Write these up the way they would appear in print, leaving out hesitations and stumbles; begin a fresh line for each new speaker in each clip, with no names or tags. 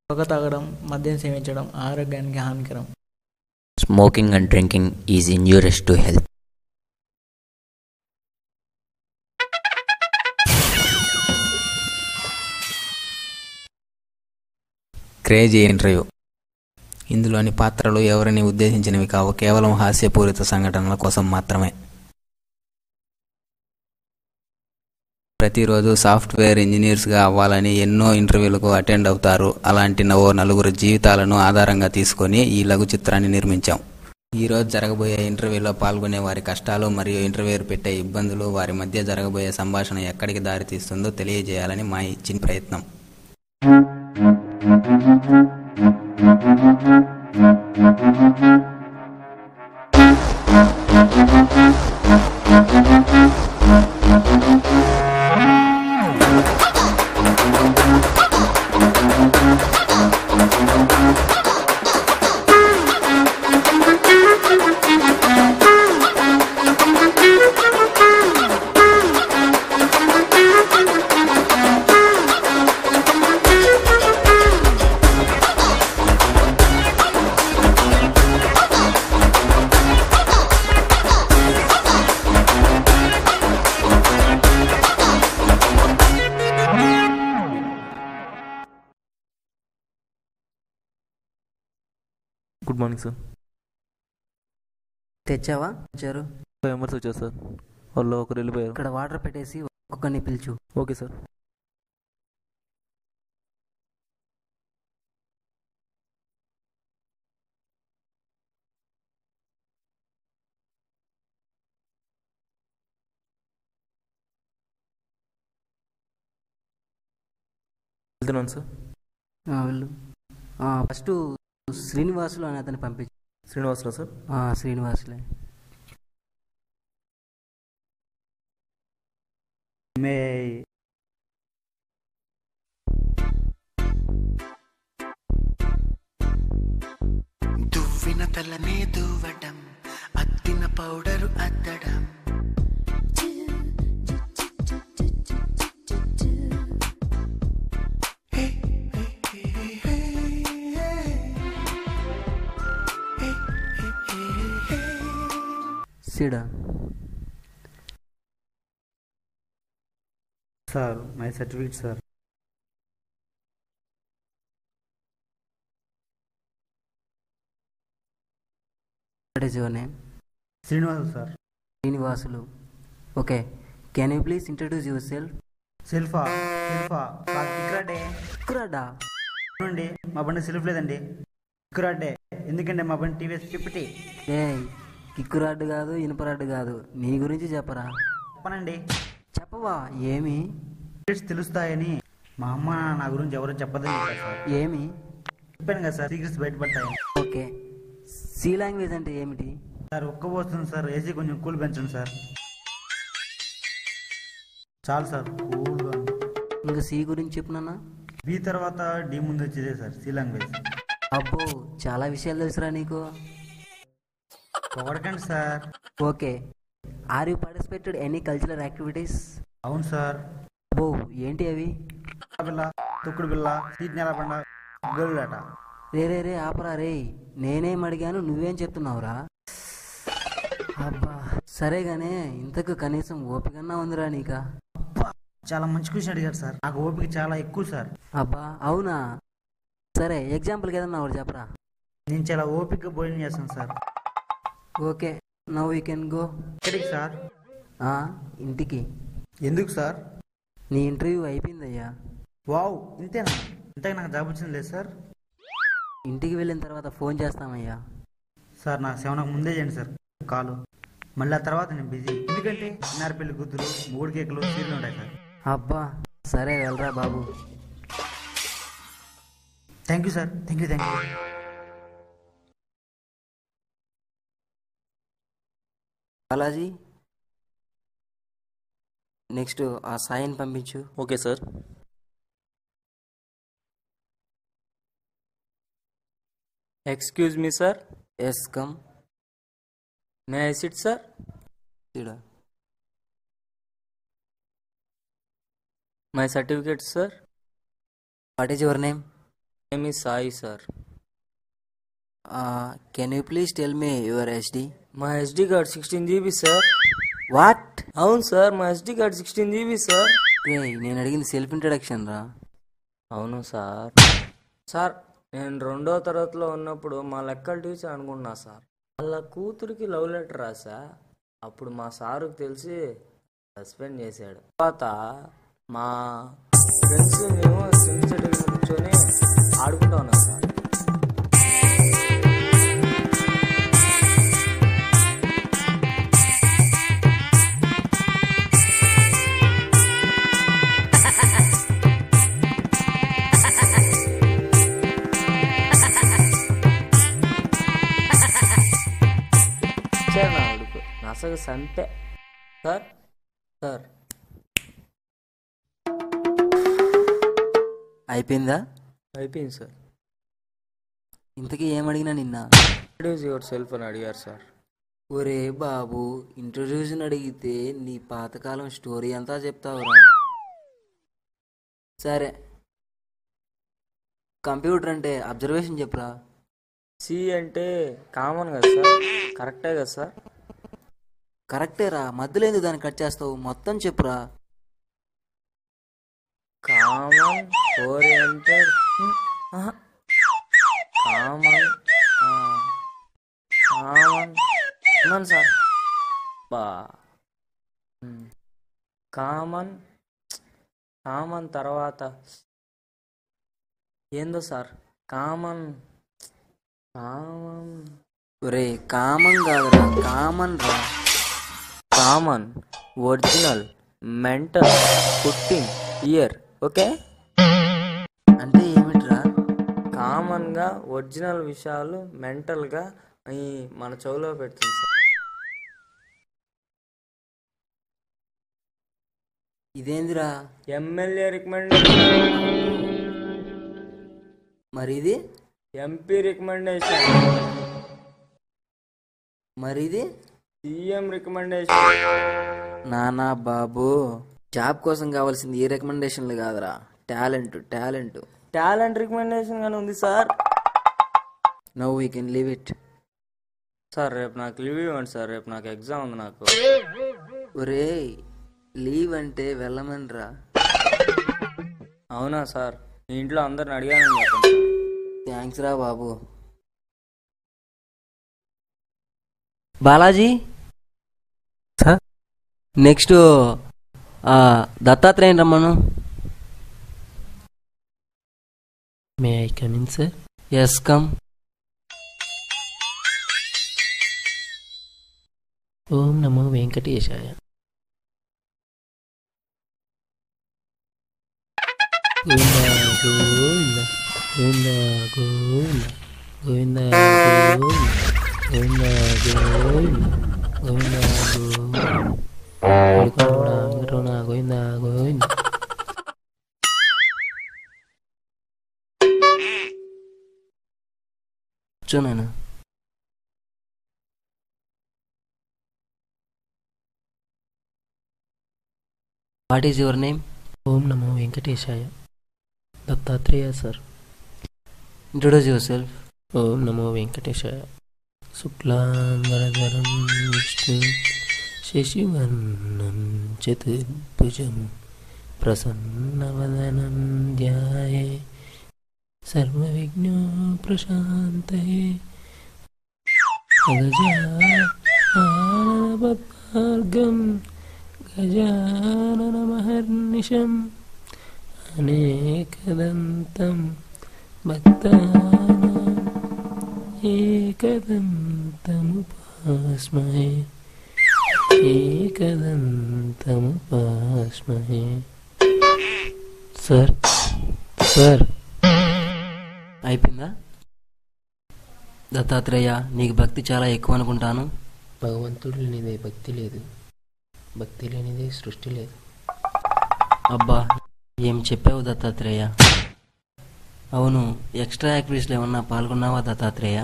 పొగ తాగడం, మద్యం సేవించడం ఆరోగ్యానికి హానికరం.
Smoking and drinking is injurious to health.
Crazy interview. ఇందులోని పాత్రలు ఎవరిని ఉద్దేశించినవి కావు, కేవలం హాస్యపూరిత సంఘటనల కోసం మాత్రమే. ప్రతిరోజు సాఫ్ట్వేర్ ఇంజనీర్స్గా అవ్వాలని ఎన్నో ఇంటర్వ్యూలకు అటెండ్ అవుతారు. అలాంటి నలుగురు జీవితాలను ఆధారంగా తీసుకొని ఈ లఘు చిత్రాన్ని నిర్మించాం. ఈరోజు జరగబోయే ఇంటర్వ్యూలో పాల్గొనే వారి కష్టాలు మరియు ఇంటర్వ్యూర్ పెట్టే ఇబ్బందులు, వారి మధ్య జరగబోయే సంభాషణ ఎక్కడికి దారితీస్తుందో తెలియజేయాలని మా చిన్న ప్రయత్నం.
Good morning sir.
తెచ్చావా? వచ్చారు
5 మెంబర్స్ వచ్చారు సార్. వాళ్ళు ఒకరు వెళ్ళిపోయారు.
ఇక్కడ వాటర్ పెట్టేసి ఒక్కొక్కరిని పిలుచు.
Okay sir. వెళ్తున్నాను సార్.
వెళ్ళు. ఫస్ట్ శ్రీనివాసులు అని అతన్ని పంపించు.
శ్రీనివాసరావు సార్.
శ్రీనివాసులే.
దువ్విన తలనే దువ్వడం, అద్దిన పౌడరు అద్దడం,
సిడా.
Sir my certificate sir.
What is your name?
Srinivasulu sir.
Srinivasulu. Okay, can you please introduce yourself?
సెల్ఫా సార్ కిక్రాడే.
కిక్రాడా?
అవునండి, మా బండి సెల్ఫ్ లేదండి, కిక్రాడే. ఎందుకంటే మా బండి టీవీఎస్ 50.
కిక్కురాడ్డు కాదు, ఇనుపరాడ్డు కాదు, నీ గురించి చెప్పరా.
చెప్పనండి.
చెప్పవా? ఏమి?
తెలుస్తాయని మా అమ్మ నా గురించి ఎవరు చెప్పదని చెప్పారు సార్.
ఏమి?
చెప్పాను కదా సార్, సీక్రెట్స్ బయటపడతాయి.
ఓకే, సి లాంగ్వేజ్ అంటే ఏమిటి?
సార్ ఒక్కపోతుంది సార్, ఏసీ కొంచెం కూల్ పెంచండి సార్. చాలు సార్, కూల్గా.
ఇంకా సి గురించి చెప్పునన్నా.
బి తర్వాత డి ముందు వచ్చేదే సార్ సి లాంగ్వేజ్.
అబ్బో, చాలా విషయాలు తెలుసురా నీకు.
పొగడకండి sir.
Okay, are you participated any cultural activities?
అవును సార్.
అబ్బో, ఏంటి అవి?
బిల్ల, తొక్కుడు బిల్ల, సీట్ నేలబండ, గోళ్ళాట.
రే ఆపరా రే, నేనేం అడిగాను, నువ్వేం చెప్తున్నావురా? అబ్బా సరేగానే, ఇంతకు కనీసం ఓపికన్నా ఉందిరా నీకా?
చాలా మంచి క్వశ్చన్ అడిగారు సార్, నాకు ఓపిక చాలా ఎక్కువ సార్.
అబ్బా అవునా? సరే, ఎగ్జాంపుల్కి ఏదన్నా ఒకటి చెప్పరా.
నేను చాలా ఓపిక భోజనం చేస్తాను sir.
Okay, now you can go.
ఎక్కడికి సార్?
ఇంటికి.
ఎందుకు సార్?
నీ ఇంటర్వ్యూ అయిపోయిందయ్యా.
వావ్, ఇంతేనా? ఇంతకు నాకు జాబ్ వచ్చింది లేదు సార్.
ఇంటికి వెళ్ళిన తర్వాత ఫోన్ చేస్తామయ్యా.
సార్ నాకు 7 ముందే చేయండి సార్ కాలు. మళ్ళీ ఆ తర్వాత నేను బిజీ, ఎందుకంటే చిన్నారపల్లి గుద్దులు, 3 కేకులు, సీట్లు ఉంటాయి సార్.
అబ్బా సరే, వెళ్ళరా బాబు.
Thank you sir. Thank you.
Balaji, next ఆ సాయిని పంపించు.
Okay sir.
Excuse me sir.
Yes come.
May I sit sir? My certificate sir.
What is your name?
Name is Sai sir.
Can you please tell me your SD?
మా SD card 16 GB sir.
What?
అవును sir, మా SD card 16 GB sir.
నేను అడిగింది self introduction రా.
అవును sir. Sir నేను 2వ తరగతిలో ఉన్నప్పుడు మా లెక్కల టీచర్ అనుకున్నా సార్, వాళ్ళ కూతురికి లవ్ లెటర్ రాసా. అప్పుడు మా సారుకు తెలిసి సస్పెండ్ చేశాడు. తర్వాత మా ఫ్రెండ్స్ మేము సింక్ చెట్టు కూర్చొని ఆడుకుంటా ఉన్నాం సార్. నసగా సంతే సార్. సార్
అయిపోయిందా?
అయిపోయింది సార్.
ఇంతకీ ఏమడిగినా నిన్న?
ఇంట్రడ్యూస్ యువర్ సెల్ఫ్ అని అడిగారు సార్.
ఒరే బాబు, ఇంట్రడ్యూషన్ అడిగితే నీ పాతకాలం స్టోరీ అంతా చెప్తావురా. సరే, కంప్యూటర్ అంటే అబ్జర్వేషన్ చెప్పురా.
సి అంటే కామన్ కదా సార్, కరెక్టే కదా సార్?
కరెక్టేరా, మధ్యలో ఎందుకు దాన్ని కట్ చేస్తావు? మొత్తం చెప్పురా.
Common oriented common common sir. బా కామన్ కామన్ తర్వాత ఏందో సార్? కామన్ కామన్
ఒరే కామన్ కాదురా, కామన్ రా.
Common, original, mental, putting, year. Okay
అంటే ఏమిట్రా?
కామన్గా ఒరిజినల్ విషయాలు మెంటల్గా మన చెవులో పెడుతుంది సార్.
ఇదేందిరా?
MLA recommendation.
మరి ఇది?
MP recommendation.
మరి ఇది?
CM recommendation.
నానా బాబు, జాబ్ కోసం కావాల్సింది ఈ రికమెండేషన్లు కాదురా, టాలెంట్. టాలెంట్
టాలెంట్ రికమెండేషన్ గానే ఉంది sir.
Now we can leave it.
Sir రేపు నాకు లీవ్ ఇవ్వండి సార్, రేపు నాకు ఎగ్జామ్ ఉంది నాకు.
ఒరే, లీవ్ అంటే వెళ్ళమనిరా.
అవునా సార్? మీ ఇంట్లో అందరిని అడిగానని చెప్పండి.
థ్యాంక్స్ రా బాబు. బాలాజీ
సార్.
నెక్స్ట్ దత్తాత్రేయని రమ్మను.
May I come in sir?
Yes come.
ఓం నమో వెంకటేశాయ. గోవింద గోవింద గోవింద గోవింద గోవింద గోవింద గోవింద గోవింద గోవింద.
కూర్చోనాను. What is your name?
ఓం నమో వెంకటేశాయ. Dattatreya sir.
Introduce yourself.
ఓం నమో వెంకటేశాయ. శుక్లాంబరధరం విష్ణు శశివర్ణం చతుర్భుజం ప్రసన్నవదనం ధ్యాయే సర్వవిఘ్నో ప్రశాంతయే. గజాననపద్మార్గం గజాననమహర్నిశం అనేకదంతం భక్తానాం ఏకదంతముపాస్మహే ఏకదంతముపాస్మహే. Sir sir.
అయిపోయిందా? దత్తాత్రేయ, నీకు భక్తి చాలా ఎక్కువ అనుకుంటాను.
భగవంతుడు లేనిదే భక్తి లేదు, భక్తి లేనిదే సృష్టి లేదు.
అబ్బా ఏం చెప్పావు దత్తాత్రేయ. అవును, ఎక్స్ట్రా యాక్టివిటీస్లో ఏమన్నా పాల్గొన్నావా దత్తాత్రేయ?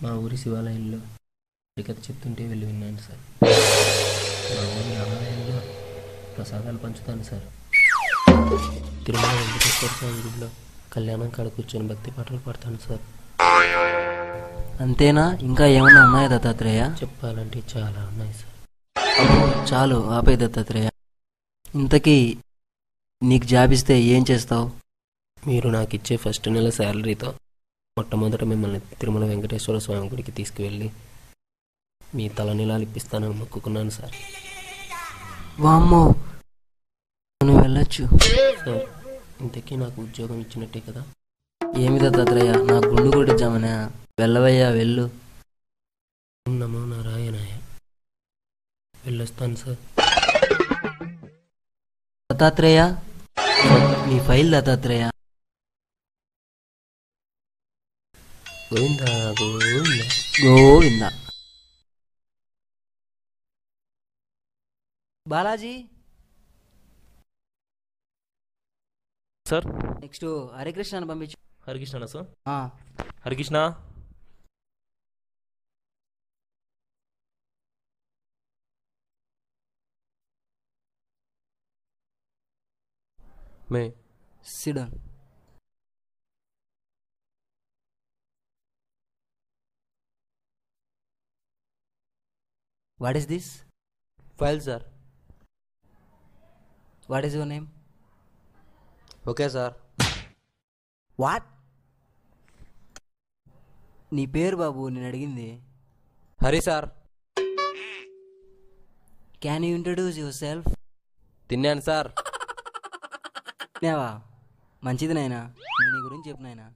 మా ఊరి శివాలయంలో హరికథ చెప్తుంటే వెళ్ళి విన్నాను సార్. మా ఊరి ఆలయంలో ప్రసాదాలు పంచుతాను సార్. తిరుమల వెంకటేశ్వర స్వామి గుడిలో కళ్యాణం కాడ కూర్చొని భక్తి పాటలు పాడతాను సార్.
అంతేనా? ఇంకా ఏమన్నా ఉన్నాయా దత్తాత్రేయ?
చెప్పాలంటే చాలా ఉన్నాయి సార్.
చాలు ఆపే దత్తాత్రేయ. ఇంతకీ నీకు జాబ్ ఇస్తే ఏం చేస్తావు?
మీరు నాకు ఇచ్చే ఫస్ట్ నెల శాలరీతో మొట్టమొదట మిమ్మల్ని తిరుమల వెంకటేశ్వర స్వామి గుడికి తీసుకువెళ్ళి మీ తలనీలాలు ఇప్పిస్తానని మొక్కుకున్నాను సార్.
వామ్మో, నువ్వు వెళ్ళొచ్చు
సార్. ఇంతకీ నాకు ఉద్యోగం ఇచ్చినట్టే కదా?
ఏమి దత్తాత్రేయ, నా గుండు కొట్టించామనే. వెళ్ళవయ్యా, వెళ్ళు.
నమో నారాయణాయ. వెళ్ళొస్తాను సార్.
దత్తాత్రేయ, నీ file Dattatreya.
Govinda Govinda
Govinda. Balaji
sir.
Next Harikrishna పంపించు.
హరికృష్ణ సార్.
ఆ,
హరికృష్ణ. మే
sit down. What is this?
File sir.
What is your name?
Okay sir.
What? నీ పేరు బాబు, నేను అడిగింది.
Hari sir.
Can you introduce yourself?
తిన్నాను సార్.
నేవా, మంచిది నాయనా. నీ గురించి చెప్పు నాయనా.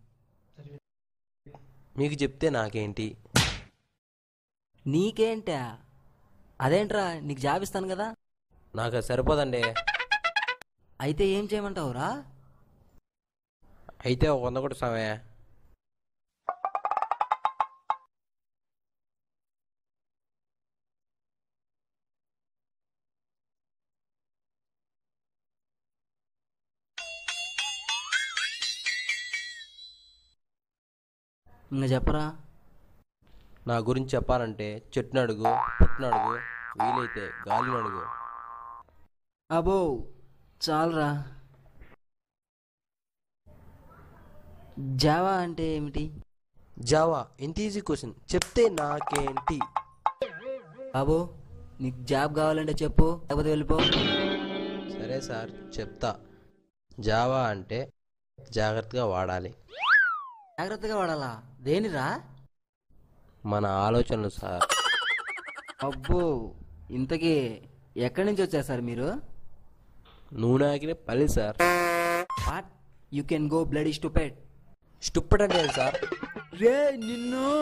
మీకు చెప్తే నాకేంటి?
నీకేంటా? అదేంట్రా, నీకు జాబ్ ఇస్తాను కదా.
నాకు అది సరిపోదండి.
అయితే ఏం చేయమంటావురా?
అయితే ఒక 100 కొట్టు సామే.
ఇంకా చెప్పరా.
నా గురించి చెప్పాలంటే చెట్టును అడుగు, పుట్టును అడుగు, వీలైతే గాలిని అడుగు.
అబో చాలరా. జావా అంటే ఏమిటి?
జావా ఇంత ఈజీ క్వశ్చన్, చెప్తే నాకేంటి?
బాబు, నీకు జాబ్ కావాలంటే చెప్పు, లేకపోతే వెళ్ళిపో.
సరే సార్, చెప్తా. జావా అంటే జాగ్రత్తగా వాడాలి.
జాగ్రత్తగా వాడాలా? దేనిరా?
మన ఆలోచనలు సార్.
అబ్బో, ఇంతకీ ఎక్కడి నుంచి వచ్చారు సార్ మీరు?
నూనె ఆకిన పల్లి sir.
What? You can go bloody stupid.
Stupid అంటే సార్?
రే నిన్ను.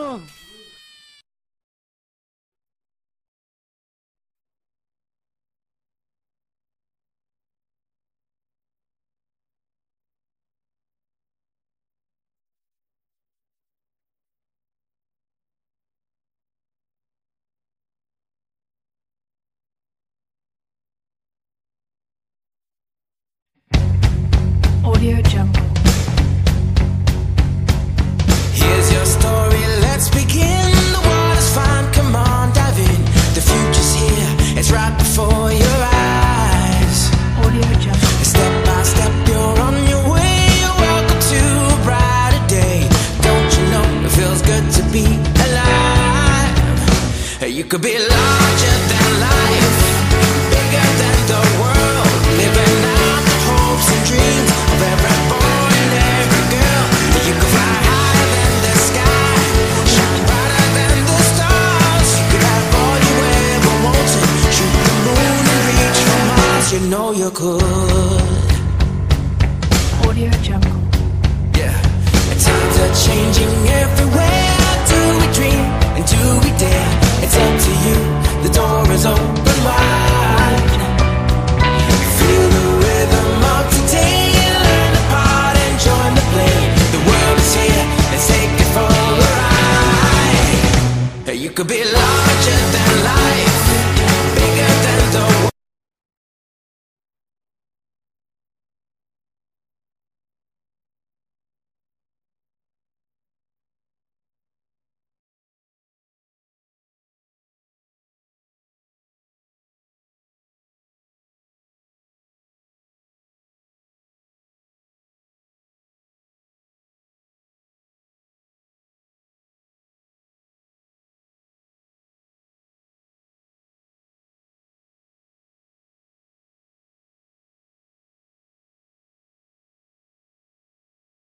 Audio Jungle.
Here's your story, let's begin. The water's fine, come on, dive in. The future's here, it's right before your eyes.
Audio Jungle.
Step by step, you're on your way. Welcome to a brighter day. Don't you know it feels good to be alive? You could be larger than life, bigger than the world, living out the hopes and dreams of every boy and every girl. You could fly higher than the sky, shine brighter than the stars. You could have all you ever wanted, shoot the moon and reach for Mars. You know you could.
Audio Jungle.
Yeah, and times are changing everywhere. Do we dream and do we dare? It's up to you, the door is open wide. Feel the rhythm of today, learn the part and join the play. The world is here, let's take it for a ride. You could be larger